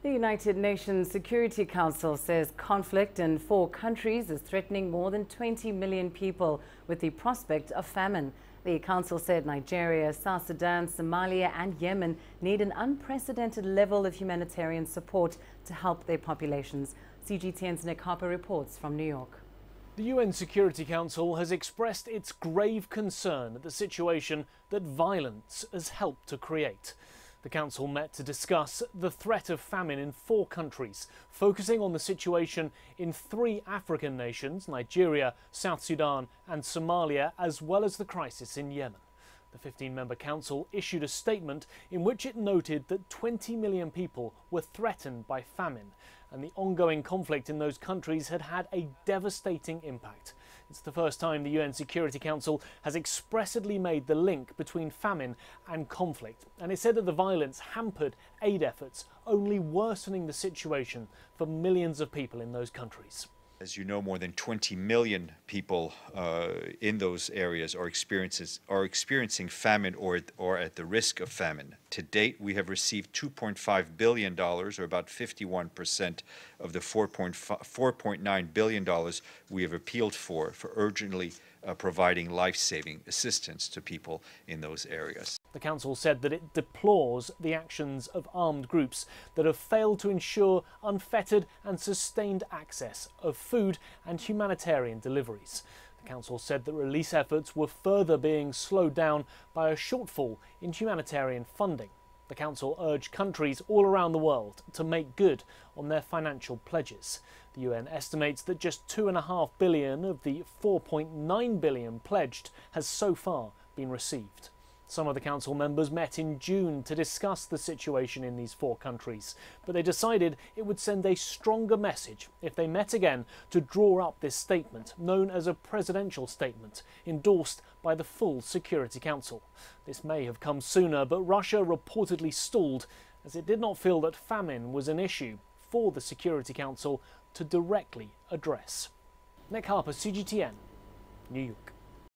The United Nations Security Council says conflict in 4 countries is threatening more than 20 million people with the prospect of famine. The council said Nigeria, South Sudan, Somalia and Yemen need an unprecedented level of humanitarian support to help their populations. CGTN's Harper reports from New York. The UN Security Council has expressed its grave concern at the situation that violence has helped to create. The Council met to discuss the threat of famine in 4 countries, focusing on the situation in 3 African nations, Nigeria, South Sudan and Somalia, as well as the crisis in Yemen. The 15-member Council issued a statement in which it noted that 20 million people were threatened by famine, and the ongoing conflict in those countries had had a devastating impact. It's the first time the UN Security Council has expressly made the link between famine and conflict, and it said that the violence hampered aid efforts, only worsening the situation for millions of people in those countries. As you know, more than 20 million people in those areas are experiencing famine or at the risk of famine. To date, we have received $2.5 billion, or about 51% of the $4.9 billion we have appealed for urgently providing life-saving assistance to people in those areas. The Council said that it deplores the actions of armed groups that have failed to ensure unfettered and sustained access of food and humanitarian deliveries. The Council said that relief efforts were further being slowed down by a shortfall in humanitarian funding. The Council urged countries all around the world to make good on their financial pledges. The UN estimates that just $2.5 billion of the $4.9 billion pledged has so far been received. Some of the Council members met in June to discuss the situation in these 4 countries, but they decided it would send a stronger message if they met again to draw up this statement, known as a presidential statement, endorsed by the full Security Council. This may have come sooner, but Russia reportedly stalled as it did not feel that famine was an issue for the Security Council to directly address. Harper, CGTN, New York.